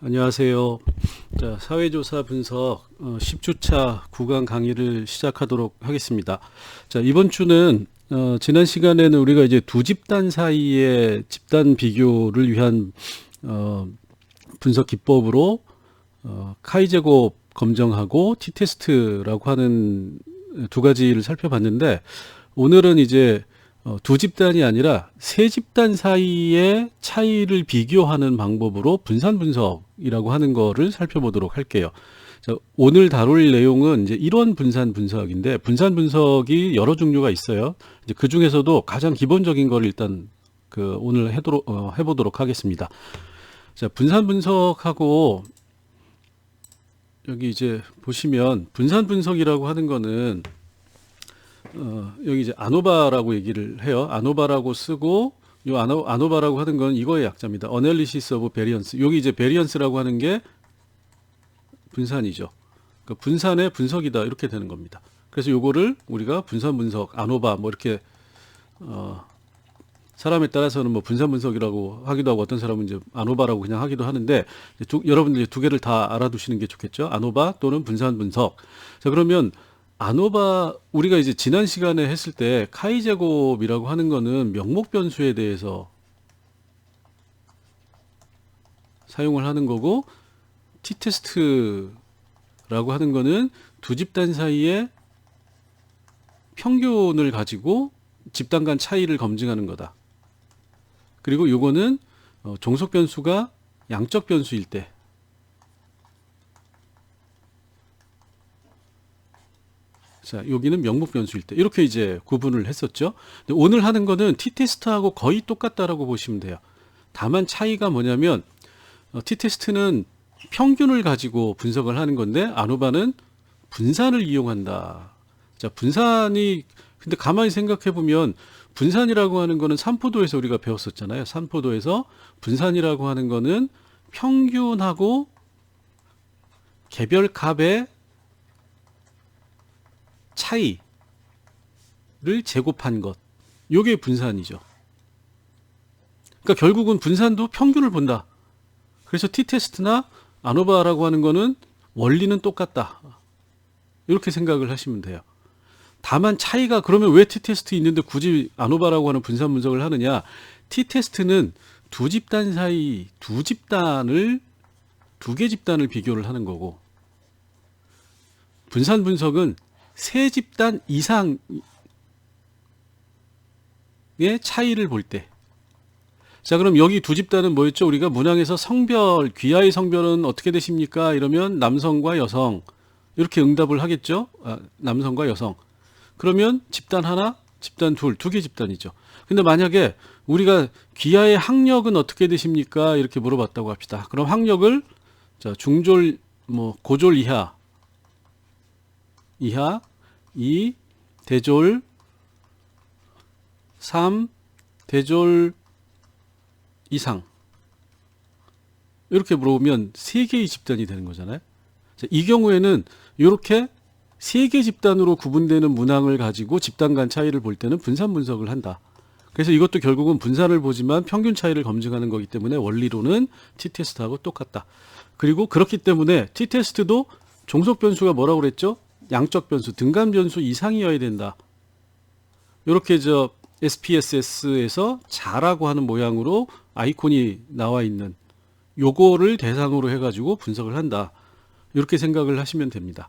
안녕하세요. 자, 사회조사 분석 10주차 구강 강의를 시작하도록 하겠습니다. 자, 이번 주는 지난 시간에는 우리가 이제 두 집단 사이의 집단 비교를 위한 분석 기법으로 카이 제곱 검정하고 t-테스트라고 하는 두 가지를 살펴봤는데, 오늘은 이제 두 집단이 아니라 세 집단 사이의 차이를 비교하는 방법으로 분산 분석이라고 하는 거를 살펴보도록 할게요. 자, 오늘 다룰 내용은 이제 일원 분산 분석인데, 분산 분석이 여러 종류가 있어요. 이제 그 중에서도 가장 기본적인 거를 일단 오늘 해보도록 하겠습니다. 자, 분산 분석하고 여기 이제 보시면 분산 분석이라고 하는 거는 여기 이제 아노바라고 얘기를 해요. 아노바라고 쓰고, 요 아노바라고 하는 건 이거의 약자입니다. Analysis of Variance. 여기 이제 Variance라고 하는 게 분산이죠. 그러니까 분산의 분석이다, 이렇게 되는 겁니다. 그래서 요거를 우리가 분산 분석, 아노바 뭐 이렇게 사람에 따라서는 뭐 분산 분석이라고 하기도 하고, 어떤 사람은 이제 아노바라고 그냥 하기도 하는데, 여러분들이 두 개를 다 알아두시는 게 좋겠죠. 아노바 또는 분산 분석. 자, 그러면 아노바, 우리가 이제 지난 시간에 했을 때 카이 제곱이라고 하는 거는 명목 변수에 대해서 사용을 하는 거고, t-테스트라고 하는 거는 두 집단 사이의 평균을 가지고 집단 간 차이를 검증하는 거다. 그리고 요거는 종속 변수가 양적 변수일 때, 자, 여기는 명목 변수일 때, 이렇게 이제 구분을 했었죠. 근데 오늘 하는 거는 t-테스트하고 거의 똑같다라고 보시면 돼요. 다만 차이가 뭐냐면, t-테스트는 평균을 가지고 분석을 하는 건데, 아노바는 분산을 이용한다. 자, 분산이, 근데 가만히 생각해 보면 분산이라고 하는 거는 산포도에서 우리가 배웠었잖아요. 산포도에서 분산이라고 하는 거는 평균하고 개별 값의 차이를 제곱한 것, 요게 분산이죠. 그러니까 결국은 분산도 평균을 본다. 그래서 t-테스트나 아노바라고 하는 거는 원리는 똑같다, 이렇게 생각을 하시면 돼요. 다만 차이가, 그러면 왜 t-테스트 있는데 굳이 아노바라고 하는 분산 분석을 하느냐. t-테스트는 두 집단 사이 두 개 집단을 비교를 하는 거고, 분산 분석은 세 집단 이상의 차이를 볼 때. 자, 그럼 여기 두 집단은 뭐였죠? 우리가 문항에서 성별, 귀하의 성별은 어떻게 되십니까? 이러면 남성과 여성, 이렇게 응답을 하겠죠? 남성과 여성. 그러면 집단 하나, 집단 둘, 두 개 집단이죠. 근데 만약에 우리가 귀하의 학력은 어떻게 되십니까? 이렇게 물어봤다고 합시다. 그럼 학력을, 자, 중졸, 고졸 이하, 2, 대졸 3, 대졸 이상, 이렇게 물어보면 세 개의 집단이 되는 거잖아요. 자, 이 경우에는 이렇게 세 개 집단으로 구분되는 문항을 가지고 집단 간 차이를 볼 때는 분산 분석을 한다. 그래서 이것도 결국은 분산을 보지만 평균 차이를 검증하는 거기 때문에 원리로는 t-테스트하고 똑같다. 그리고 그렇기 때문에 t-테스트도 종속 변수가 뭐라고 그랬죠? 양적 변수, 등간 변수 이상이어야 된다. 이렇게 SPSS에서 자라고 하는 모양으로 아이콘이 나와 있는 요거를 대상으로 해가지고 분석을 한다, 이렇게 생각을 하시면 됩니다.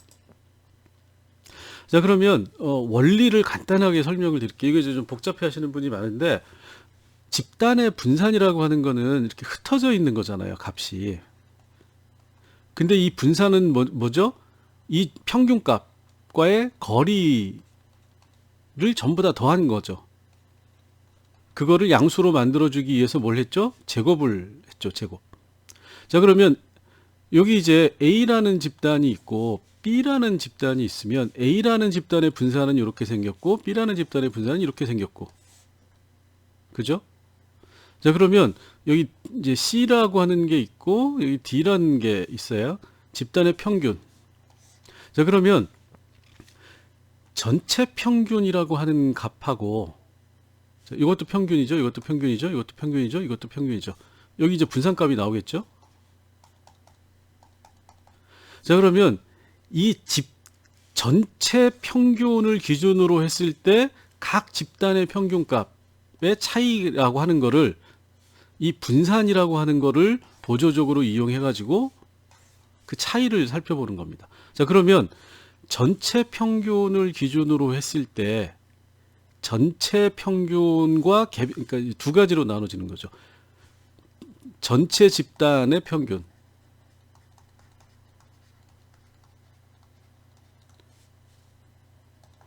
자, 그러면 원리를 간단하게 설명을 드릴게요. 이게 좀 복잡해 하시는 분이 많은데, 집단의 분산이라고 하는 거는 이렇게 흩어져 있는 거잖아요, 값이. 근데 이 분산은 뭐죠? 이 평균값과의 거리를 전부 다 더한 거죠. 그거를 양수로 만들어주기 위해서 뭘 했죠? 제곱을 했죠, 제곱. 자, 그러면 여기 이제 A라는 집단이 있고 B라는 집단이 있으면 A라는 집단의 분산은 이렇게 생겼고 B라는 집단의 분산은 이렇게 생겼고, 그죠? 자, 그러면 여기 이제 C라고 하는 게 있고 여기 D라는 게 있어요. 집단의 평균. 자, 그러면 전체 평균이라고 하는 값하고, 자, 이것도 평균이죠, 이것도 평균이죠, 이것도 평균이죠, 이것도 평균이죠. 여기 이제 분산값이 나오겠죠. 자, 그러면 이 집 전체 평균을 기준으로 했을 때 각 집단의 평균값의 차이라고 하는 거를 이 분산이라고 하는 거를 보조적으로 이용해 가지고 그 차이를 살펴보는 겁니다. 자, 그러면 전체 평균을 기준으로 했을 때 전체 평균과 그러니까 두 가지로 나눠지는 거죠. 전체 집단의 평균,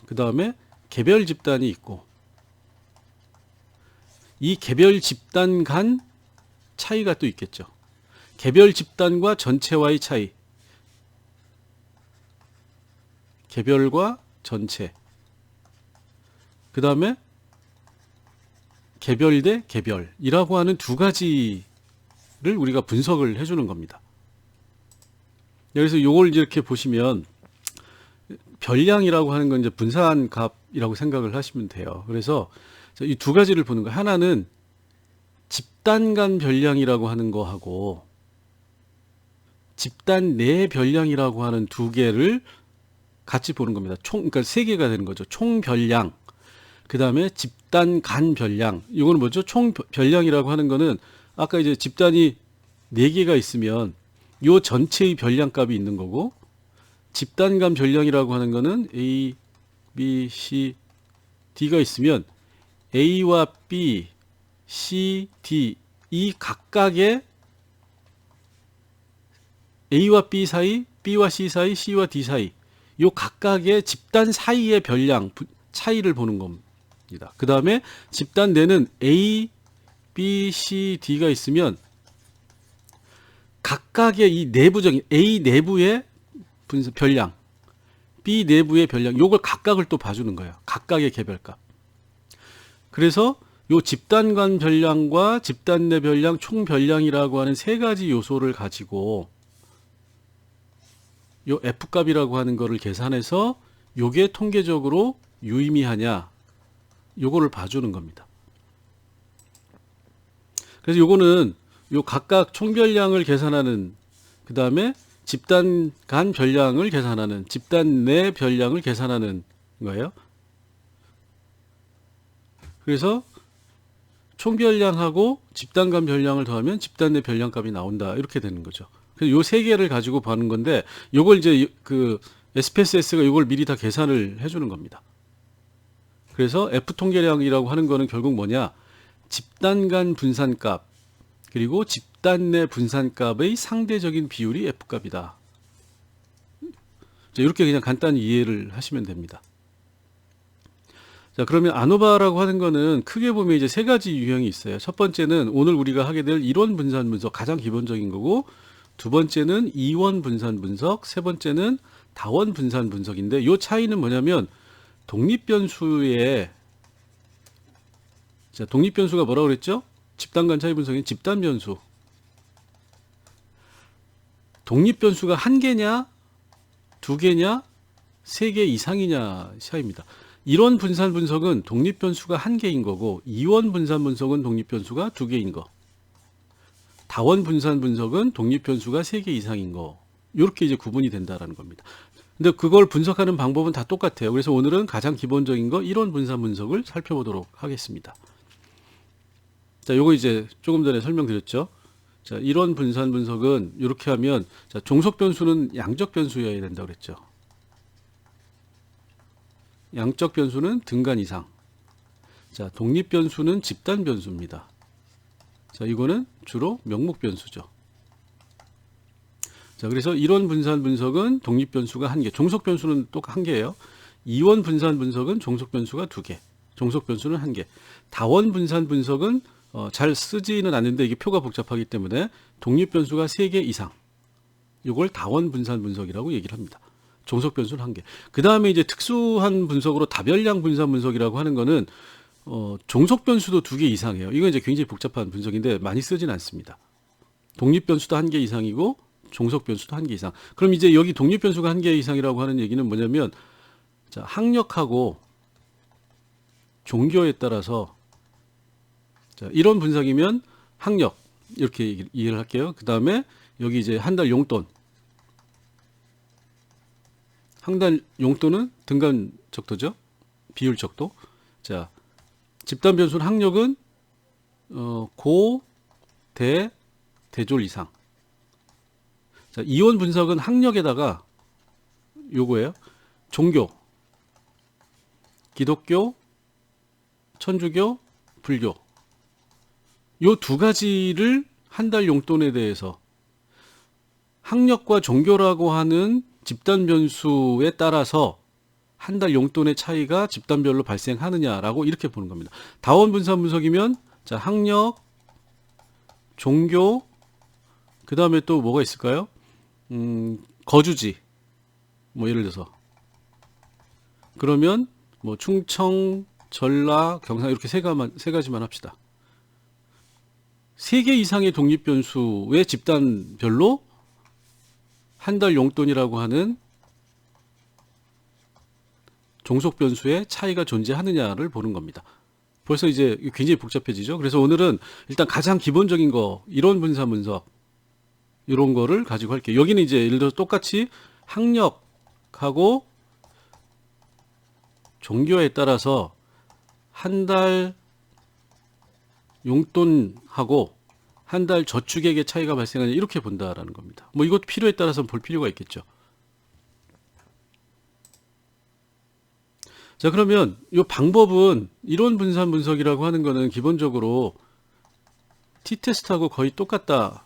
그 다음에 개별 집단이 있고, 이 개별 집단 간 차이가 또 있겠죠. 개별 집단과 전체와의 차이, 개별과 전체, 그 다음에 개별 대 개별이라고 하는 두 가지를 우리가 분석을 해주는 겁니다. 그래서 이걸 이렇게 보시면 별량이라고 하는 건 이제 분산값이라고 생각을 하시면 돼요. 그래서 이 두 가지를 보는 거예요. 하나는 집단 간 별량이라고 하는 거하고 집단 내 별량이라고 하는 두 개를 같이 보는 겁니다. 그러니까 세 개가 되는 거죠. 총 별량, 그 다음에 집단 간 별량. 이거는 뭐죠? 총 별량이라고 하는 거는 아까 이제 집단이 네 개가 있으면 요 전체의 별량값이 있는 거고, 집단 간 별량이라고 하는 거는 A, B, C, D가 있으면 A와 B, C, D 이 각각의 A와 B 사이, B와 C 사이, C와 D 사이 요 각각의 집단 사이의 별량 차이를 보는 겁니다. 그 다음에 집단 내는 A, B, C, D가 있으면 각각의 이 내부적인 A 내부의 별량, B 내부의 별량, 요걸 각각을 또 봐주는 거예요. 각각의 개별값. 그래서 요 집단 간 별량과 집단 내 별량, 총 별량이라고 하는 세 가지 요소를 가지고 요 F값이라고 하는 거를 계산해서 요게 통계적으로 유의미하냐, 요거를 봐주는 겁니다. 그래서 요거는 요 각각 총별량을 계산하는, 그 다음에 집단 간 별량을 계산하는, 집단 내 별량을 계산하는 거예요. 그래서 총별량하고 집단 간 별량을 더하면 집단 내 별량값이 나온다, 이렇게 되는 거죠. 그래서 요 세 개를 가지고 보는 건데, 요걸 이제 그 SPSS가 요걸 미리 다 계산을 해주는 겁니다. 그래서 F 통계량이라고 하는 거는 결국 뭐냐? 집단 간 분산값 그리고 집단 내 분산값의 상대적인 비율이 F값이다. 자, 이렇게 그냥 간단히 이해를 하시면 됩니다. 자, 그러면 아노바라고 하는 거는 크게 보면 이제 세 가지 유형이 있어요. 첫 번째는 오늘 우리가 하게 될 이론 분산 분석, 가장 기본적인 거고, 두 번째는 이원 분산 분석, 세 번째는 다원 분산 분석인데, 요 차이는 뭐냐면 독립변수의, 자, 독립변수가 뭐라고 그랬죠? 집단 간 차이 분석인 집단 변수. 독립변수가 한 개냐, 두 개냐, 세 개 이상이냐 차이입니다. 이론 분산 분석은 독립변수가 한 개인 거고, 이원 분산 분석은 독립변수가 두 개인 거. 다원 분산 분석은 독립변수가 세 개 이상인 거. 이렇게 이제 구분이 된다라는 겁니다. 근데 그걸 분석하는 방법은 다 똑같아요. 그래서 오늘은 가장 기본적인 거 이론 분산 분석을 살펴보도록 하겠습니다. 자, 요거 이제 조금 전에 설명드렸죠. 자, 이론 분산 분석은 이렇게 하면, 자, 종속 변수는 양적 변수여야 된다고 그랬죠. 양적 변수는 등간 이상. 자, 독립 변수는 집단 변수입니다. 자, 이거는 주로 명목 변수죠. 자, 그래서 이론 분산 분석은 독립 변수가 한 개, 종속 변수는 또 한 개예요. 이원 분산 분석은 종속 변수가 두 개, 종속 변수는 한 개. 다원 분산 분석은 잘 쓰지는 않는데 이게 표가 복잡하기 때문에 독립 변수가 세 개 이상. 이걸 다원 분산 분석이라고 얘기를 합니다. 종속 변수는 한 개. 그 다음에 이제 특수한 분석으로 다별량 분산 분석이라고 하는 거는 종속 변수도 두 개 이상이에요. 이건 이제 굉장히 복잡한 분석인데 많이 쓰진 않습니다. 독립 변수도 한 개 이상이고 종속 변수도 한 개 이상. 그럼 이제 여기 독립 변수가 한 개 이상이라고 하는 얘기는 뭐냐면, 자, 학력하고 종교에 따라서, 자, 이런 분석이면 학력 이렇게 이해를 할게요. 그 다음에 여기 이제 한 달 용돈, 항달 용도는 등간 척도죠. 비율 척도. 자, 집단 변수는 항력은 고, 대, 대졸 이상. 자, 이원 분석은 항력에다가 요거예요. 종교, 기독교, 천주교, 불교. 요 두 가지를 한 달 용돈에 대해서 학력과 종교라고 하는 집단 변수에 따라서 한 달 용돈의 차이가 집단별로 발생하느냐라고 이렇게 보는 겁니다. 다원 분산 분석이면 자, 학력, 종교, 그 다음에 또 뭐가 있을까요? 거주지. 뭐 예를 들어서 그러면 뭐 충청, 전라, 경상 이렇게 세 가지만 합시다. 3개 이상의 독립 변수의 집단별로 한 달 용돈이라고 하는 종속 변수의 차이가 존재하느냐를 보는 겁니다. 벌써 이제 굉장히 복잡해지죠. 그래서 오늘은 일단 가장 기본적인 거, 이론 분산 분석 이런 거를 가지고 할게요. 여기는 이제 예를 들어서 똑같이 학력하고 종교에 따라서 한 달 용돈하고 한 달 저축액의 차이가 발생하냐 이렇게 본다라는 겁니다. 뭐 이것도 필요에 따라서 볼 필요가 있겠죠. 자, 그러면 이 방법은 이론 분산 분석이라고 하는 거는 기본적으로 t-테스트하고 거의 똑같다.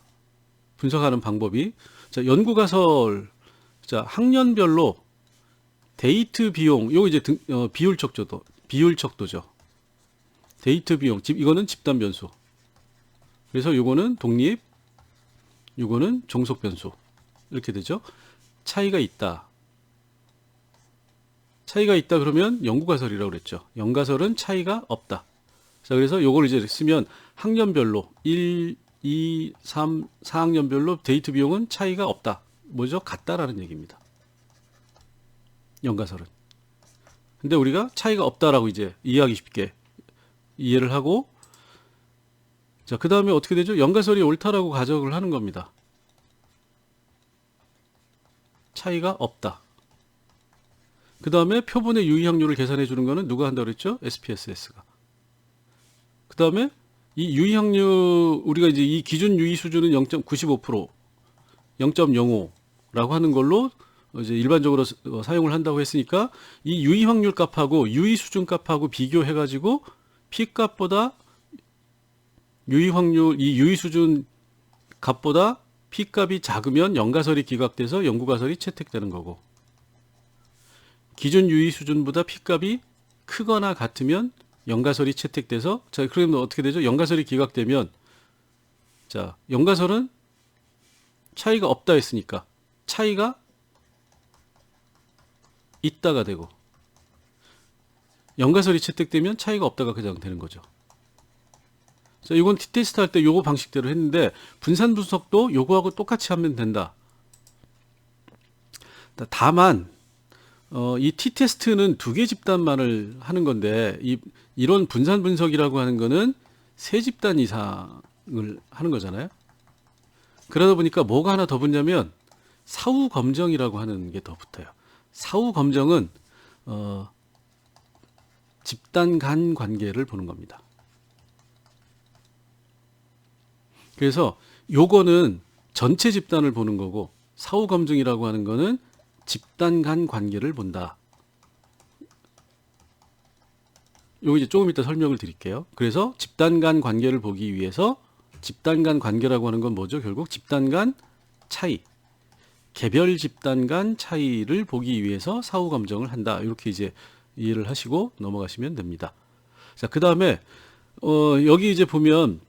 분석하는 방법이. 자, 연구가설, 자, 학년별로 데이트 비용, 요거 이제 비율 척도죠. 데이트 비용, 이거는 집단 변수. 그래서 요거는 독립, 요거는 종속 변수. 이렇게 되죠. 차이가 있다. 차이가 있다 그러면 연구가설이라고 그랬죠. 연가설은 차이가 없다. 자, 그래서 요걸 이제 쓰면 학년별로 1, 2, 3, 4학년별로 데이트 비용은 차이가 없다. 뭐죠? 같다라는 얘기입니다. 연가설은. 근데 우리가 차이가 없다라고 이제 이해하기 쉽게 이해를 하고, 자, 그 다음에 어떻게 되죠? 연가설이 옳다라고 가정을 하는 겁니다. 차이가 없다. 그 다음에 표본의 유의확률을 계산해 주는 거는 누가 한다고 그랬죠? SPSS가. 그 다음에 이 유의확률, 우리가 이제 이 기준 유의 수준은 0.95%, 0.05라고 하는 걸로 이제 일반적으로 사용을 한다고 했으니까 이 유의확률 값하고 유의 수준 값하고 비교해 가지고 P 값보다 유의확률, 이 유의 수준 값보다 P 값이 작으면 연가설이 기각돼서 연구가설이 채택되는 거고, 기준 유의 수준보다 P 값이 크거나 같으면 연가설이 채택돼서, 자, 그러면 어떻게 되죠? 연가설이 기각되면, 자, 연가설은 차이가 없다 했으니까 차이가 있다가 되고, 연가설이 채택되면 차이가 없다가 그냥 되는 거죠. 자, 이건 t-테스트 할 때 요거 방식대로 했는데 분산 분석도 요거하고 똑같이 하면 된다. 다만 이 t-테스트는 2개 집단만을 하는 건데 이런 분산 분석이라고 하는 거는 3집단 이상을 하는 거잖아요. 그러다 보니까 뭐가 하나 더 붙냐면 사후 검정이라고 하는 게 더 붙어요. 사후 검정은 집단 간 관계를 보는 겁니다. 그래서 요거는 전체 집단을 보는 거고, 사후 검증이라고 하는 거는 집단 간 관계를 본다. 요거 이제 조금 이따 설명을 드릴게요. 그래서 집단 간 관계를 보기 위해서, 집단 간 관계라고 하는 건 뭐죠? 결국 집단 간 차이, 개별 집단 간 차이를 보기 위해서 사후 검증을 한다. 이렇게 이제 이해를 하시고 넘어가시면 됩니다. 자, 그 다음에 여기 이제 보면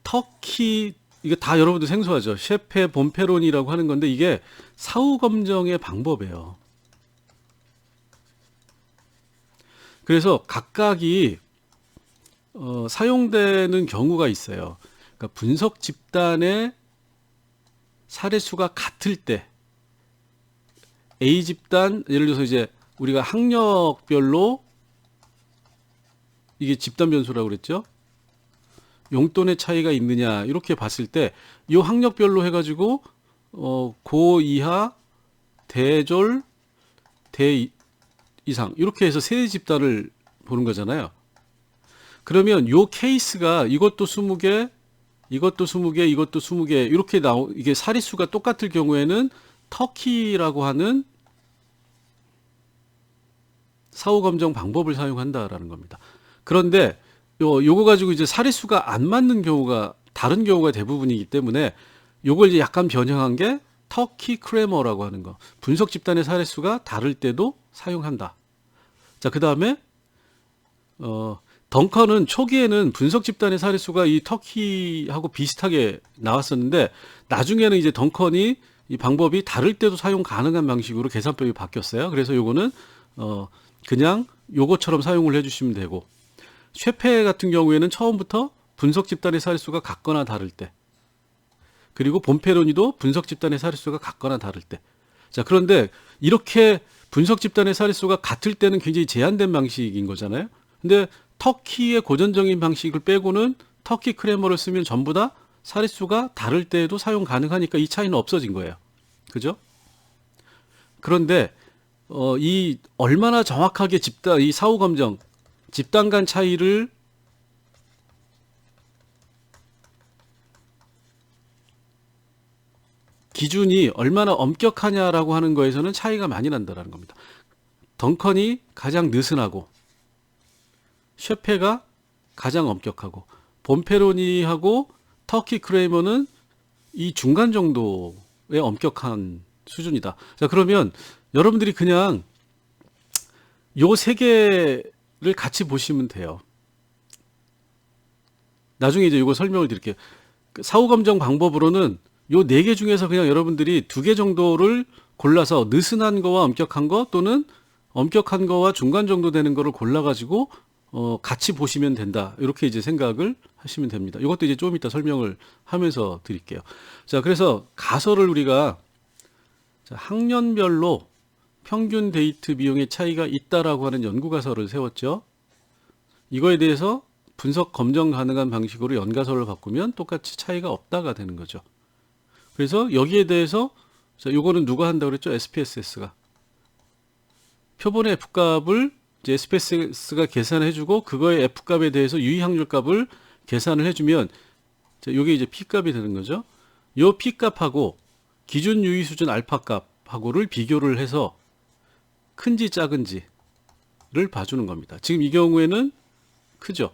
터키, 이거 다 여러분들 생소하죠. 셰페 본페론이라고 하는 건데 이게 사후 검정의 방법이에요. 그래서 각각이 사용되는 경우가 있어요. 그러니까 분석 집단의 사례 수가 같을 때 A 집단, 예를 들어서 이제 우리가 학력별로 이게 집단 변수라고 그랬죠. 용돈의 차이가 있느냐 이렇게 봤을 때 이 학력별로 해가지고 고 이하 대졸, 대 이상 이렇게 해서 세 집단을 보는 거잖아요. 그러면 요 케이스가 이것도 20개, 이것도 20개, 이것도 20개 이렇게 이게 사리수가 똑같을 경우에는 터키라고 하는 사후 검정 방법을 사용한다라는 겁니다. 그런데 요거 가지고 이제 사리수가 안 맞는 경우가 다른 경우가 대부분이기 때문에 요걸 이제 약간 변형한 게 터키 크래머라고 하는 거. 분석 집단의 사례수가 다를 때도 사용한다. 자, 그다음에 덩컨은 초기에는 분석 집단의 사례수가 이 터키하고 비슷하게 나왔었는데 나중에는 이제 덩컨이 이 방법이 다를 때도 사용 가능한 방식으로 계산법이 바뀌었어요. 그래서 요거는 그냥 요것처럼 사용을 해주시면 되고, 쉐페 같은 경우에는 처음부터 분석 집단의 사례수가 같거나 다를 때, 그리고 본페로니도 분석 집단의 사례수가 같거나 다를 때. 자, 그런데 이렇게 분석 집단의 사례수가 같을 때는 굉장히 제한된 방식인 거잖아요. 근데 터키의 고전적인 방식을 빼고는 터키 크래머를 쓰면 전부 다 사례수가 다를 때에도 사용 가능하니까 이 차이는 없어진 거예요. 그죠? 그런데 이 얼마나 정확하게 이 사후 검정 집단 간 차이를 기준이 얼마나 엄격하냐라고 하는 거에서는 차이가 많이 난다라는 겁니다. 덩컨이 가장 느슨하고 쉐페가 가장 엄격하고 본페로니하고 터키 크레이머는 이 중간 정도의 엄격한 수준이다. 자, 그러면 여러분들이 그냥 요 세 개를 같이 보시면 돼요. 나중에 이제 이거 설명을 드릴게요. 사후 검정 방법으로는 요 네 개 중에서 그냥 여러분들이 2개 정도를 골라서 느슨한 거와 엄격한 거 또는 엄격한 거와 중간 정도 되는 거를 골라가지고 같이 보시면 된다. 이렇게 이제 생각을 하시면 됩니다. 이것도 이제 좀 이따 설명을 하면서 드릴게요. 자, 그래서 가설을 우리가 학년별로 평균 데이트 비용의 차이가 있다라고 하는 연구 가설을 세웠죠. 이거에 대해서 분석 검정 가능한 방식으로 연가설을 바꾸면 똑같이 차이가 없다가 되는 거죠. 그래서 여기에 대해서 요거는 누가 한다고 그랬죠? SPSS가. 표본의 F값을 이제 SPSS가 계산해 주고 그거의 F값에 대해서 유의확률 값을 계산을 해주면 요게 이제 P값이 되는 거죠. 요 P값하고 기준 유의 수준 알파 값하고를 비교를 해서 큰지 작은지를 봐주는 겁니다. 지금 이 경우에는 크죠.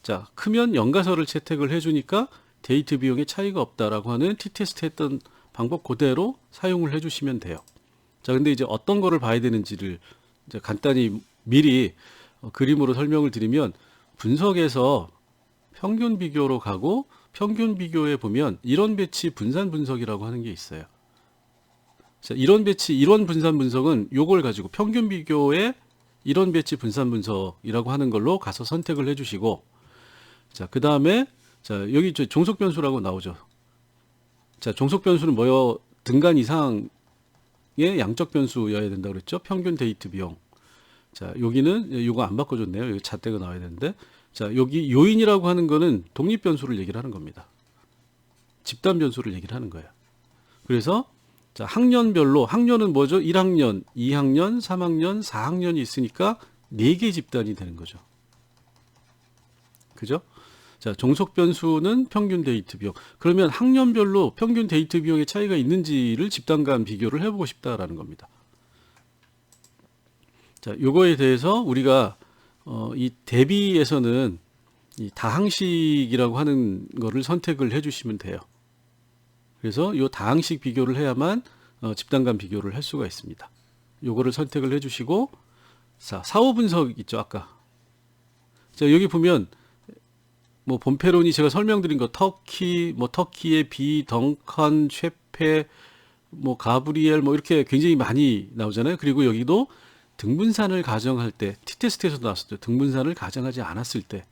자, 크면 연가설을 채택을 해주니까 데이트 비용의 차이가 없다라고 하는 t-테스트 했던 방법 그대로 사용을 해주시면 돼요. 자, 근데 이제 어떤 거를 봐야 되는지를 이제 간단히 미리 그림으로 설명을 드리면, 분석에서 평균 비교로 가고 평균 비교에 보면 이론 배치 분산 분석이라고 하는 게 있어요. 자, 이론 배치, 이론 분산 분석은 요걸 가지고 평균 비교에 이론 배치 분산 분석이라고 하는 걸로 가서 선택을 해주시고, 자, 그 다음에 자, 여기 종속 변수라고 나오죠. 자, 종속 변수는 뭐요? 등간 이상의 양적 변수여야 된다고 그랬죠? 평균 데이트 비용. 자, 여기는 이거 안 바꿔줬네요. 여기 잣대가 나와야 되는데. 자, 여기 요인이라고 하는 거는 독립 변수를 얘기를 하는 겁니다. 집단 변수를 얘기를 하는 거예요. 그래서 자, 학년별로, 학년은 뭐죠? 1학년, 2학년, 3학년, 4학년이 있으니까 4개 집단이 되는 거죠. 그죠? 자, 종속 변수는 평균 데이트 비용. 그러면 학년별로 평균 데이트 비용의 차이가 있는지를 집단 간 비교를 해보고 싶다라는 겁니다. 자, 요거에 대해서 우리가 이 대비에서는 이 다항식이라고 하는 거를 선택을 해주시면 돼요. 그래서 요 다항식 비교를 해야만 집단 간 비교를 할 수가 있습니다. 요거를 선택을 해주시고, 자, 사후 분석 있죠, 아까. 자, 여기 보면 뭐 본페론이 제가 설명드린 거 터키, 뭐 터키의 비, 덩컨, 쉐페, 뭐 가브리엘 뭐 이렇게 굉장히 많이 나오잖아요. 그리고 여기도 등분산을 가정할 때, t-테스트에서 나왔었죠. 등분산을 가정하지 않았을 때.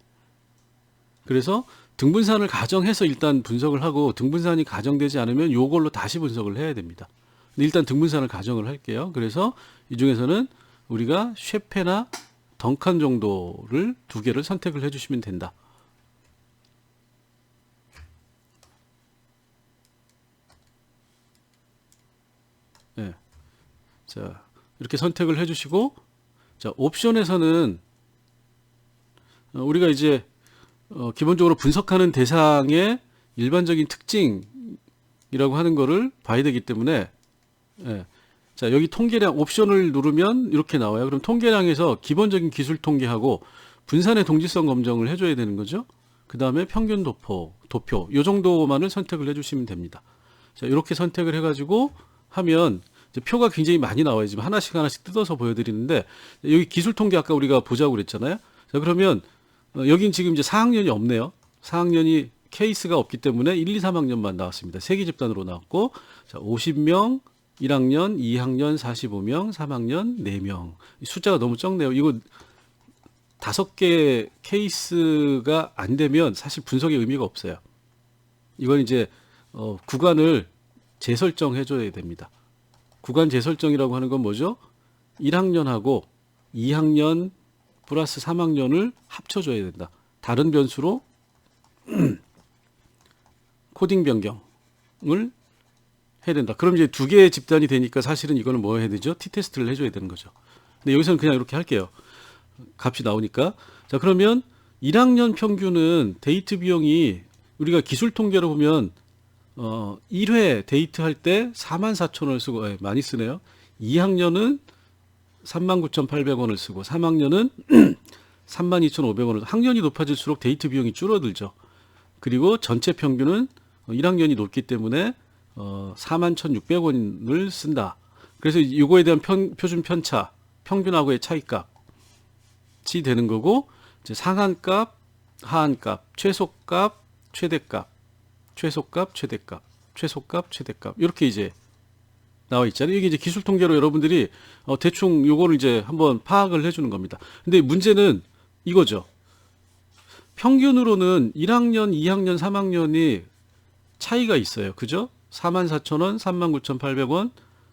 그래서 등분산을 가정해서 일단 분석을 하고, 등분산이 가정되지 않으면 요걸로 다시 분석을 해야 됩니다. 근데 일단 등분산을 가정을 할게요. 그래서 이 중에서는 우리가 쉐페나 덩컨 정도를 2개를 선택을 해주시면 된다. 예. 자, 이렇게 선택을 해주시고, 자, 옵션에서는 우리가 이제 기본적으로 분석하는 대상의 일반적인 특징이라고 하는 거를 봐야 되기 때문에, 예. 자, 여기 통계량 옵션을 누르면 이렇게 나와요. 그럼 통계량에서 기본적인 기술 통계하고 분산의 동질성 검정을 해줘야 되는 거죠. 그 다음에 평균 도표, 요 정도만을 선택을 해주시면 됩니다. 자, 이렇게 선택을 해가지고 하면 이제 표가 굉장히 많이 나와요. 지금 하나씩 하나씩 뜯어서 보여드리는데, 여기 기술 통계 아까 우리가 보자고 그랬잖아요. 자, 그러면 여긴 지금 이제 4학년이 없네요. 4학년이 케이스가 없기 때문에 1, 2, 3학년만 나왔습니다. 3개 집단으로 나왔고, 자, 50명, 1학년, 2학년, 45명, 3학년, 4명. 숫자가 너무 적네요. 이거 5개 케이스가 안 되면 사실 분석의 의미가 없어요. 이건 이제 구간을 재설정해 줘야 됩니다. 구간 재설정이라고 하는 건 뭐죠? 1학년하고 2학년 플러스 3학년을 합쳐줘야 된다. 다른 변수로 코딩 변경을 해야 된다. 그럼 이제 2개의 집단이 되니까 사실은 이거는 뭐 해야 되죠? t-테스트를 해줘야 되는 거죠. 근데 여기서는 그냥 이렇게 할게요. 값이 나오니까. 자, 그러면 1학년 평균은 데이트 비용이 우리가 기술 통계로 보면 1회 데이트 할 때 44,000원을 쓰고, 많이 쓰네요. 2학년은 39,800원을 쓰고 3학년은 32,500원을, 학년이 높아질수록 데이트 비용이 줄어들죠. 그리고 전체 평균은 1학년이 높기 때문에 41,600원을 쓴다. 그래서 이거에 대한 표준 편차, 평균하고의 차이값이 되는 거고, 이제 상한값, 하한값, 최소값, 최대값, 최소값, 최대값, 최소값, 최대값, 이렇게 이제 나와 있잖아요. 이게 이제 기술 통계로 여러분들이 대충 요거를 이제 한번 파악을 해주는 겁니다. 근데 문제는 이거죠. 평균으로는 1학년, 2학년, 3학년이 차이가 있어요. 그죠? 44,000원, 39,800원,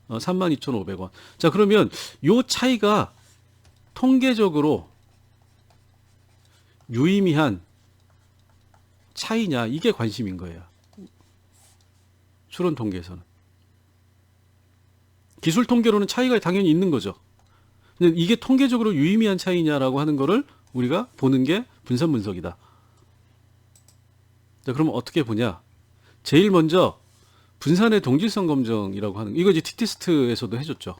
32,500원. 자, 그러면 요 차이가 통계적으로 유의미한 차이냐, 이게 관심인 거예요. 추론 통계에서는. 기술 통계로는 차이가 당연히 있는 거죠. 근데 이게 통계적으로 유의미한 차이냐라고 하는 거를 우리가 보는 게 분산 분석이다. 자, 그러면 어떻게 보냐? 제일 먼저 분산의 동질성 검정이라고 하는, 이거 이제 t-테스트에서도 해줬죠.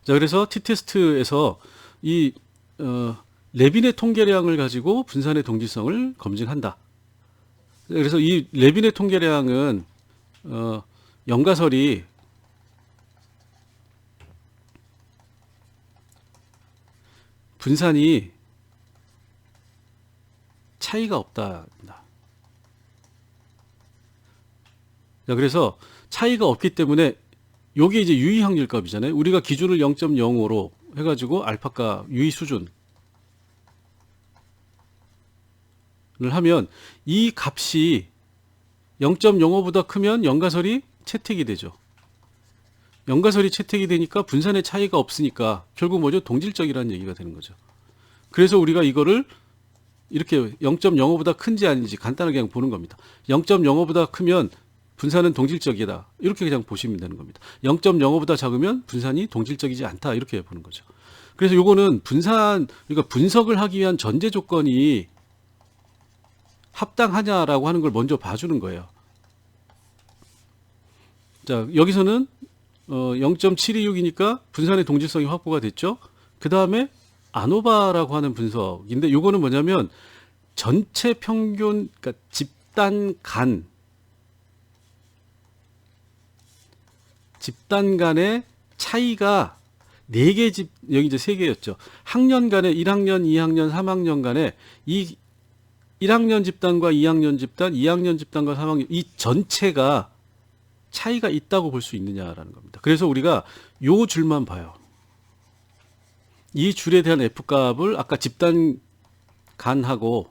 자, 그래서 t-테스트에서 이 레빈의 통계량을 가지고 분산의 동질성을 검증한다. 그래서 이 레빈의 통계량은 영가설이 분산이 차이가 없다. 자, 그래서 차이가 없기 때문에 요게 이제 유의 확률 값이잖아요. 우리가 기준을 0.05로 해가지고 알파값 유의 수준을 하면 이 값이 0.05보다 크면 영가설이 채택이 되죠. 영가설이 채택이 되니까 분산의 차이가 없으니까 결국 뭐죠? 동질적이라는 얘기가 되는 거죠. 그래서 우리가 이거를 이렇게 0.05보다 큰지 아닌지 간단하게 그냥 보는 겁니다. 0.05보다 크면 분산은 동질적이다. 이렇게 그냥 보시면 되는 겁니다. 0.05보다 작으면 분산이 동질적이지 않다. 이렇게 보는 거죠. 그래서 요거는 그러니까 분석을 하기 위한 전제 조건이 합당하냐라고 하는 걸 먼저 봐주는 거예요. 자, 여기서는 0.726이니까 분산의 동질성이 확보가 됐죠. 그 다음에 아노바라고 하는 분석인데 요거는 뭐냐면 전체 평균, 그러니까 집단 간의 차이가 4개 여기 이제 3개였죠. 학년 간에 1학년, 2학년, 3학년 간에 이 1학년 집단과 2학년 집단, 2학년 집단과 3학년 이 전체가 차이가 있다고 볼 수 있느냐라는 겁니다. 그래서 우리가 요 줄만 봐요. 이 줄에 대한 F값을 아까 집단 간하고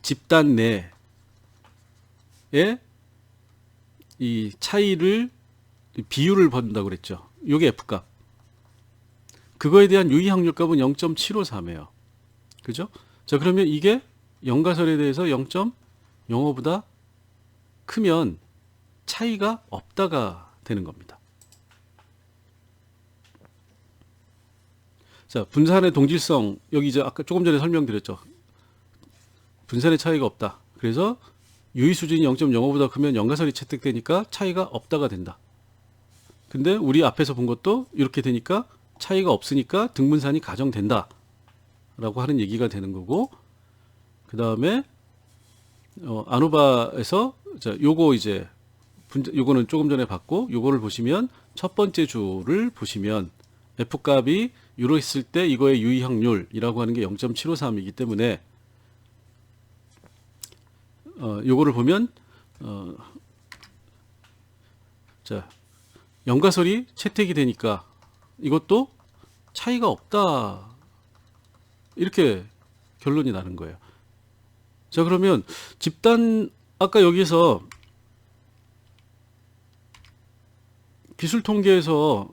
집단 내에 이 차이를 비율을 본다고 그랬죠. 요게 F값. 그거에 대한 유의 확률값은 0.753이에요. 그죠? 자, 그러면 이게 영가설에 대해서 0.05보다 크면 차이가 없다가 되는 겁니다. 자, 분산의 동질성, 여기 이제 아까 조금 전에 설명드렸죠. 분산의 차이가 없다. 그래서 유의 수준이 0.05보다 크면 연가설이 채택되니까 차이가 없다가 된다. 근데 우리 앞에서 본 것도 이렇게 되니까 차이가 없으니까 등분산이 가정된다 라고 하는 얘기가 되는 거고, 그 다음에 아노바에서 요거 이제 요거는 조금 전에 봤고, 요거를 보시면 첫 번째 주를 보시면 F 값이 이러 있을 때 이거의 유의 확률이라고 하는 게 0.753이기 때문에 요거를 보면 자, 연가설이 채택이 되니까 이것도 차이가 없다, 이렇게 결론이 나는 거예요. 자, 그러면 집단, 아까 여기서 기술 통계에서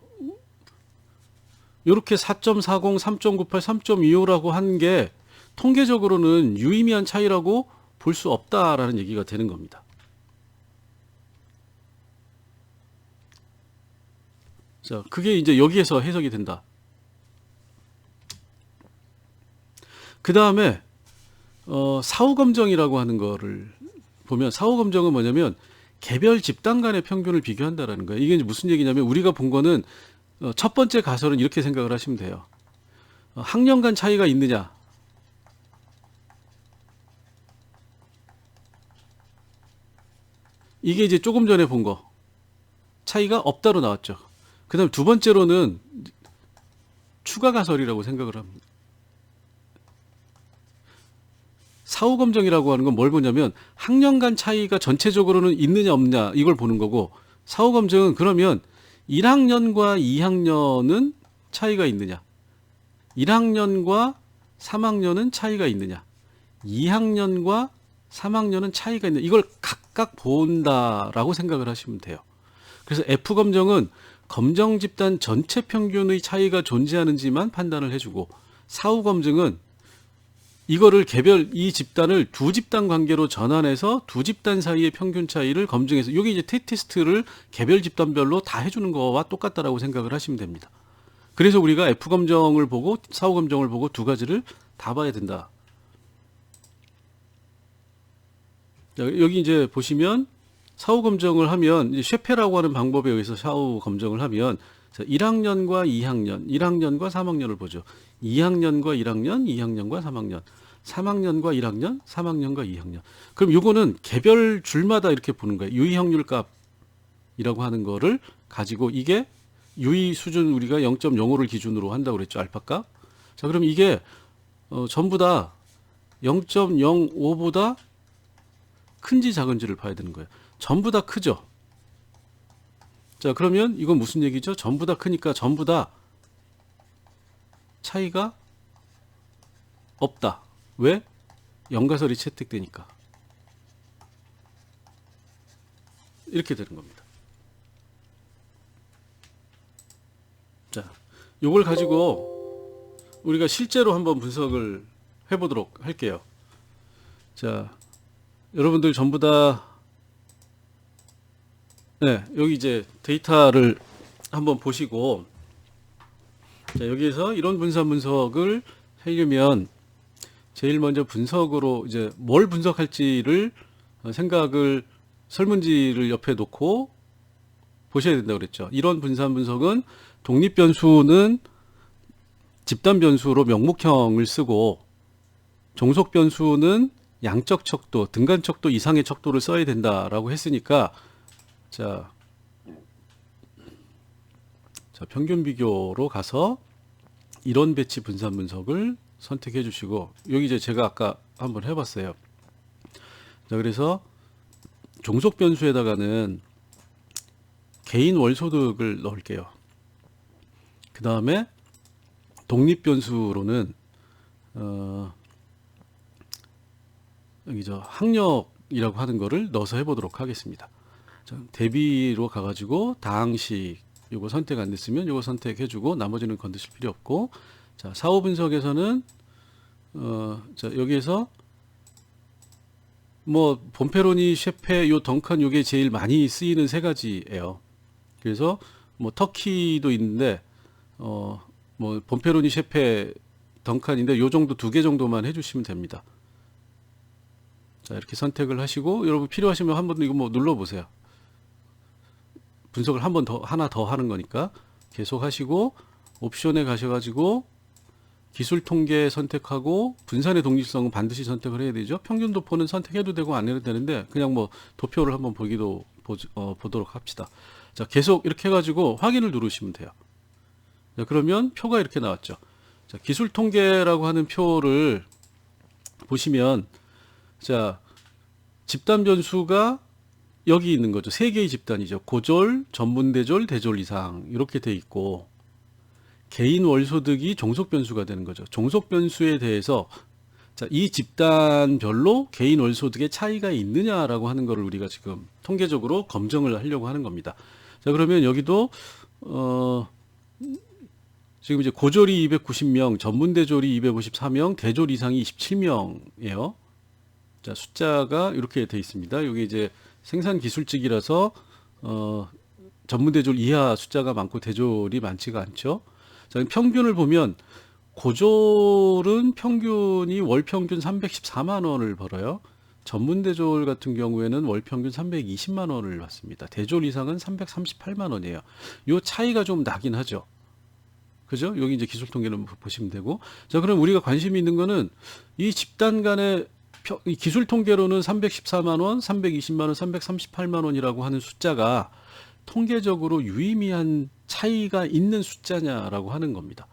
이렇게 4.40, 3.98, 3.25라고 한 게 통계적으로는 유의미한 차이라고 볼 수 없다라는 얘기가 되는 겁니다. 자, 그게 이제 여기에서 해석이 된다. 그 다음에 사후검정이라고 하는 거를 보면, 사후검정은 뭐냐면 개별 집단 간의 평균을 비교한다라는 거예요. 이게 이제 무슨 얘기냐면, 우리가 본 거는 첫 번째 가설은 이렇게 생각을 하시면 돼요. 학년 간 차이가 있느냐? 이게 이제 조금 전에 본 거. 차이가 없다로 나왔죠. 그 다음 두 번째로는 추가 가설이라고 생각을 합니다. 사후검정이라고 하는 건 뭘 보냐면, 학년 간 차이가 전체적으로는 있느냐 없느냐 이걸 보는 거고, 사후검정은 그러면 1학년과 2학년은 차이가 있느냐, 1학년과 3학년은 차이가 있느냐, 2학년과 3학년은 차이가 있느냐, 이걸 각각 본다라고 생각을 하시면 돼요. 그래서 F검정은 검정 집단 전체 평균의 차이가 존재하는지만 판단을 해주고, 사후검증은 이거를 개별, 이 집단을 두 집단 관계로 전환해서 두 집단 사이의 평균 차이를 검증해서, 여기 이제 테스트를 개별 집단별로 다 해주는 거와 똑같다라고 생각을 하시면 됩니다. 그래서 우리가 F검정을 보고 사후검정을 보고 두 가지를 다 봐야 된다. 자, 여기 이제 보시면 사후검정을 하면, 이제 쉐페라고 하는 방법에 의해서 사후검정을 하면, 자, 1학년과 2학년, 1학년과 3학년을 보죠. 2학년과 1학년, 2학년과 3학년, 3학년과 1학년, 3학년과 2학년. 그럼 요거는 개별 줄마다 이렇게 보는 거예요. 유의 확률 값이라고 하는 거를 가지고, 이게 유의 수준 우리가 0.05를 기준으로 한다고 그랬죠. 알파 값. 자, 그럼 이게 전부 다 0.05보다 큰지 작은지를 봐야 되는 거예요. 전부 다 크죠. 자, 그러면 이건 무슨 얘기죠? 전부 다 크니까 전부 다 차이가 없다. 왜? 연가설이 채택되니까. 이렇게 되는 겁니다. 자, 요걸 가지고 우리가 실제로 한번 분석을 해보도록 할게요. 자, 여러분들 전부 다, 네, 여기 이제 데이터를 한번 보시고, 자, 여기에서 이론 분산 분석을 하려면 제일 먼저 분석으로 이제 뭘 분석할지를 생각을, 설문지를 옆에 놓고 보셔야 된다고 그랬죠. 이론 분산 분석은 독립 변수는 집단 변수로 명목형을 쓰고, 종속 변수는 양적 척도, 등간 척도 이상의 척도를 써야 된다라고 했으니까, 자, 평균 비교로 가서 이론 배치 분산 분석을 선택해 주시고, 여기 이제 제가 아까 한번 해봤어요. 자, 그래서 종속 변수에다가는 개인 월소득을 넣을게요. 그 다음에 독립 변수로는 여기 저 학력이라고 하는 거를 넣어서 해보도록 하겠습니다. 자, 대비로 가가지고 다항식 요거 선택 안 됐으면 요거 선택해주고, 나머지는 건드실 필요 없고, 자, 사후 분석에서는 자, 여기에서 뭐 본페로니 셰페 요 덩칸 요게 제일 많이 쓰이는 세 가지예요. 그래서 뭐 터키도 있는데 뭐 본페로니 셰페 덩칸인데 요 정도 두 개 정도만 해주시면 됩니다. 자, 이렇게 선택을 하시고 여러분 필요하시면 한번 이거 뭐 눌러보세요. 분석을 한번 더 하나 더 하는 거니까 계속 하시고 옵션에 가셔가지고 기술 통계 선택하고 분산의 동질성은 반드시 선택을 해야 되죠. 평균 도포는 선택해도 되고 안 해도 되는데 그냥 뭐 도표를 한번 보도록 합시다. 자, 계속 이렇게 해가지고 확인을 누르시면 돼요. 자, 그러면 표가 이렇게 나왔죠. 자, 기술 통계라고 하는 표를 보시면 자, 집단 변수가 여기 있는 거죠. 세 개의 집단이죠. 고졸, 전문대졸, 대졸 이상 이렇게 돼 있고 개인 월소득이 종속 변수가 되는 거죠. 종속 변수에 대해서 자, 이 집단별로 개인 월소득의 차이가 있느냐라고 하는 거를 우리가 지금 통계적으로 검증을 하려고 하는 겁니다. 자, 그러면 여기도 지금 이제 고졸이 290명, 전문대졸이 254명, 대졸 이상이 27명이에요. 자, 숫자가 이렇게 돼 있습니다. 여기 이제 생산 기술직이라서 전문대졸 이하 숫자가 많고 대졸이 많지가 않죠. 자, 평균을 보면 고졸은 평균이 월 평균 314만 원을 벌어요. 전문대졸 같은 경우에는 월 평균 320만 원을 받습니다. 대졸 이상은 338만 원이에요. 요 차이가 좀 나긴 하죠. 그죠? 여기 이제 기술 통계는 보시면 되고. 자, 그럼 우리가 관심이 있는 거는 이 집단 간의 이 기술 통계로는 314만 원, 320만 원, 338만 원이라고 하는 숫자가 통계적으로 유의미한 차이가 있는 숫자냐라고 하는 겁니다.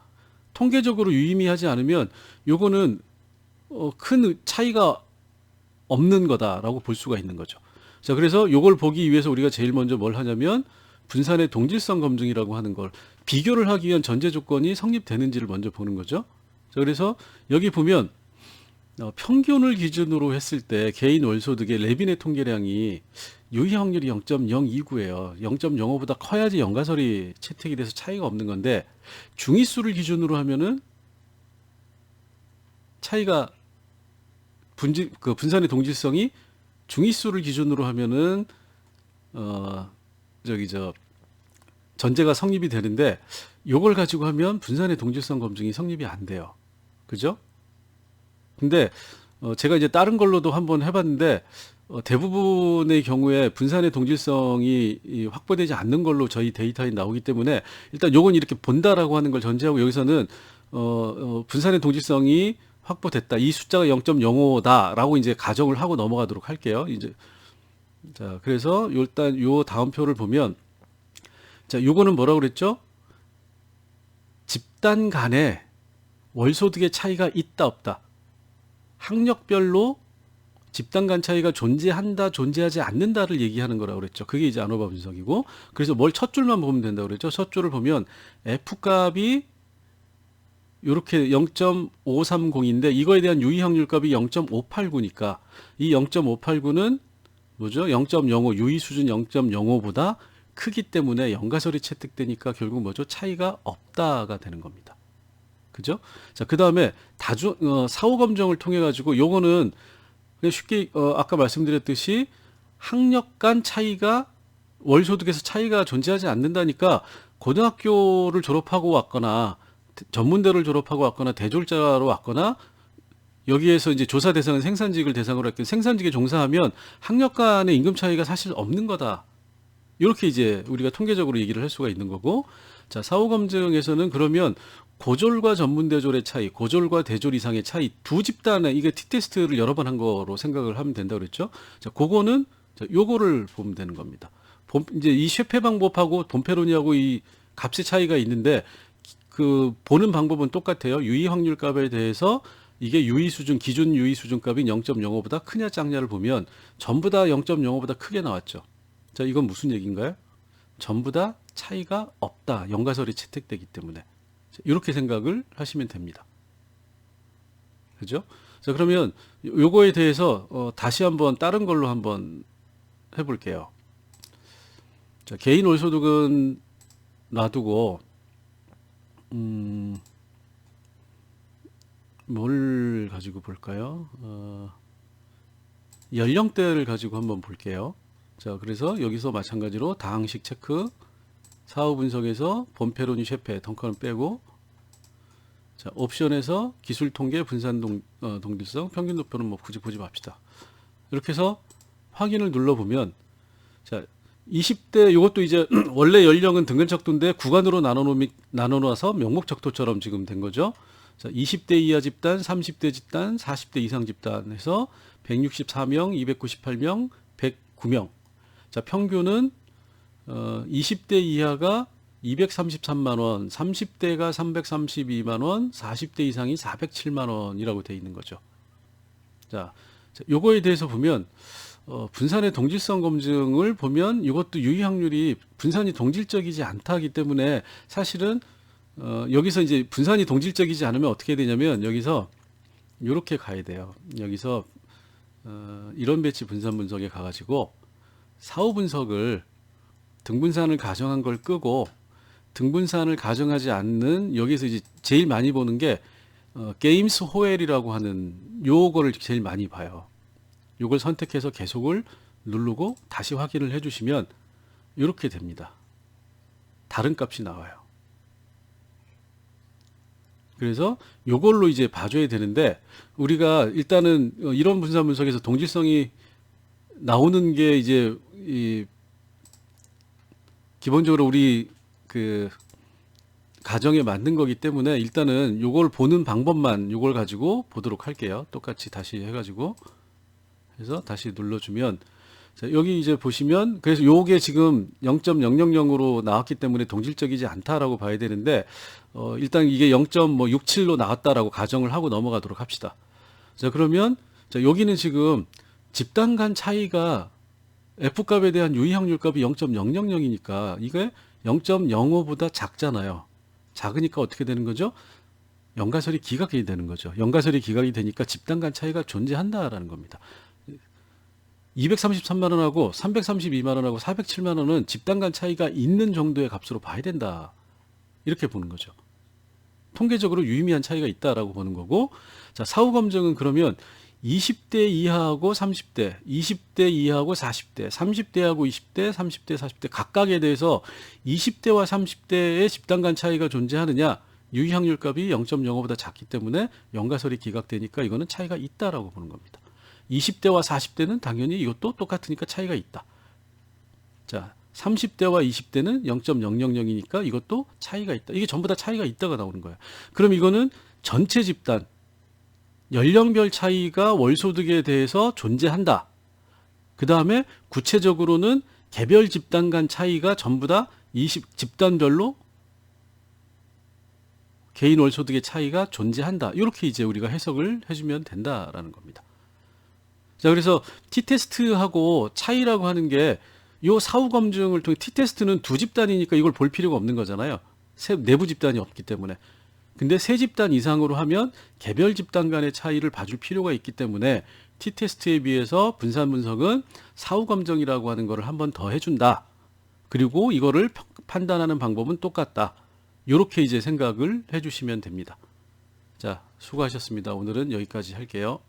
통계적으로 유의미하지 않으면 요거는 큰 차이가 없는 거다라고 볼 수가 있는 거죠. 자, 그래서 요걸 보기 위해서 우리가 제일 먼저 뭘 하냐면 분산의 동질성 검증이라고 하는 걸 비교를 하기 위한 전제 조건이 성립되는지를 먼저 보는 거죠. 자, 그래서 여기 보면 평균을 기준으로 했을 때 개인 월소득의 레빈의 통계량이 유의 확률이 0.029예요. 0.05보다 커야지 연가설이 채택이 돼서 차이가 없는 건데 중위수를 기준으로 하면은 차이가 분산의 동질성이 중위수를 기준으로 하면은 전제가 성립이 되는데 요걸 가지고 하면 분산의 동질성 검증이 성립이 안 돼요. 그죠? 근데 제가 이제 다른 걸로도 한번 해봤는데 대부분의 경우에 분산의 동질성이 확보되지 않는 걸로 저희 데이터에 나오기 때문에 일단 요건 이렇게 본다라고 하는 걸 전제하고 여기서는 분산의 동질성이 확보됐다. 이 숫자가 0.05다라고 이제 가정을 하고 넘어가도록 할게요. 이제 자, 그래서 일단 요 다음 표를 보면 자, 요거는 뭐라고 그랬죠? 집단 간에 월소득의 차이가 있다 없다. 학력별로 집단 간 차이가 존재한다, 존재하지 않는다를 얘기하는 거라고 그랬죠. 그게 이제 아노바 분석이고. 그래서 뭘 첫 줄만 보면 된다고 그랬죠. 첫 줄을 보면 F 값이 이렇게 0.530인데 이거에 대한 유의 확률 값이 0.589니까 이 0.589는 뭐죠? 0.05 유의 수준 0.05보다 크기 때문에 연가설이 채택되니까 결국 뭐죠? 차이가 없다가 되는 겁니다. 그죠? 자, 그 다음에 사후 검증을 통해 가지고 요거는 그냥 쉽게 아까 말씀드렸듯이 학력 간 차이가 월소득에서 차이가 존재하지 않는다니까 고등학교를 졸업하고 왔거나 전문대를 졸업하고 왔거나 대졸자로 왔거나 여기에서 이제 조사 대상은 생산직을 대상으로 했기 생산직에 종사하면 학력 간의 임금 차이가 사실 없는 거다. 이렇게 이제 우리가 통계적으로 얘기를 할 수가 있는 거고. 자, 사후 검증에서는 그러면 고졸과 전문대졸의 차이, 고졸과 대졸 이상의 차이 두 집단의 이게 T테스트를 여러 번 한 거로 생각을 하면 된다고 그랬죠. 자, 그거는 자, 요거를 보면 되는 겁니다. 이제 이 쉐페 방법하고 본페로니하고 이 값의 차이가 있는데 그 보는 방법은 똑같아요. 유의 확률 값에 대해서 이게 유의 수준 기준 유의 수준 값이 0.05보다 크냐 작냐를 보면 전부 다 0.05보다 크게 나왔죠. 자, 이건 무슨 얘기인가요? 전부 다 차이가 없다. 연가설이 채택되기 때문에. 이렇게 생각을 하시면 됩니다. 그죠? 자, 그러면 요거에 대해서 다시 한번 다른 걸로 한번 해볼게요. 자, 개인 월소득은 놔두고 뭘 가지고 볼까요? 연령대를 가지고 한번 볼게요. 자, 그래서 여기서 마찬가지로 다항식 체크, 사후 분석에서 본페로니 쉐페 덩컨은 빼고, 자, 옵션에서 기술 통계 분산 동질성 평균 도표는 뭐 굳이 보지 맙시다. 이렇게 해서 확인을 눌러보면, 자, 20대 이것도 이제 원래 연령은 등근척도인데 구간으로 나눠놔서 명목적도처럼 지금 된 거죠. 자, 20대 이하 집단, 30대 집단, 40대 이상 집단 해서 164명, 298명, 109명. 자, 평균은 20대 이하가 233만 원, 30대가 332만 원, 40대 이상이 407만 원이라고 돼 있는 거죠. 자, 요거에 대해서 보면 분산의 동질성 검증을 보면 이것도 유의 확률이 분산이 동질적이지 않다기 때문에 사실은 여기서 이제 분산이 동질적이지 않으면 어떻게 되냐면 여기서 이렇게 가야 돼요. 여기서 이런 배치 분산 분석에 가가지고 사후 분석을 등분산을 가정한 걸 끄고 등분산을 가정하지 않는 여기서 이제 제일 많이 보는 게 게임스 호엘이라고 하는 요거를 제일 많이 봐요. 요걸 선택해서 계속을 누르고 다시 확인을 해주시면 이렇게 됩니다. 다른 값이 나와요. 그래서 요걸로 이제 봐줘야 되는데 우리가 일단은 이런 분산 분석에서 동질성이 나오는 게 이제 기본적으로 우리 그 가정에 맞는 거기 때문에 일단은 요걸 보는 방법만 요걸 가지고 보도록 할게요. 똑같이 다시 해가지고 해서 다시 눌러주면 자, 여기 이제 보시면 그래서 요게 지금 0.000으로 나왔기 때문에 동질적이지 않다라고 봐야 되는데 일단 이게 0.67로 나왔다라고 가정을 하고 넘어가도록 합시다. 자, 그러면 자, 여기는 지금 집단 간 차이가 F값에 대한 유의 확률 값이 0.000이니까 이게 0.05보다 작잖아요. 작으니까 어떻게 되는 거죠? 연가설이 기각이 되는 거죠. 연가설이 기각이 되니까 집단 간 차이가 존재한다라는 겁니다. 233만 원하고 332만 원하고 407만 원은 집단 간 차이가 있는 정도의 값으로 봐야 된다. 이렇게 보는 거죠. 통계적으로 유의미한 차이가 있다라고 보는 거고, 자, 사후 검증은 그러면 20대 이하하고 30대, 20대 이하하고 40대, 30대하고 20대, 30대, 40대 각각에 대해서 20대와 30대의 집단 간 차이가 존재하느냐, 유의 확률 값이 0.05보다 작기 때문에 연가설이 기각되니까 이거는 차이가 있다라고 보는 겁니다. 20대와 40대는 당연히 이것도 똑같으니까 차이가 있다. 자, 30대와 20대는 0.000이니까 이것도 차이가 있다. 이게 전부 다 차이가 있다가 나오는 거예요. 그럼 이거는 전체 집단, 연령별 차이가 월소득에 대해서 존재한다. 그 다음에 구체적으로는 개별 집단 간 차이가 전부 다 집단별로 개인 월소득의 차이가 존재한다. 이렇게 이제 우리가 해석을 해주면 된다라는 겁니다. 자, 그래서 T테스트하고 차이라고 하는 게 요 사후 검증을 통해 T테스트는 두 집단이니까 이걸 볼 필요가 없는 거잖아요. 내부 집단이 없기 때문에. 근데 세 집단 이상으로 하면 개별 집단 간의 차이를 봐줄 필요가 있기 때문에 T테스트에 비해서 분산 분석은 사후 검증이라고 하는 거를 한 번 더 해준다. 그리고 이거를 판단하는 방법은 똑같다. 이렇게 이제 생각을 해주시면 됩니다. 자, 수고하셨습니다. 오늘은 여기까지 할게요.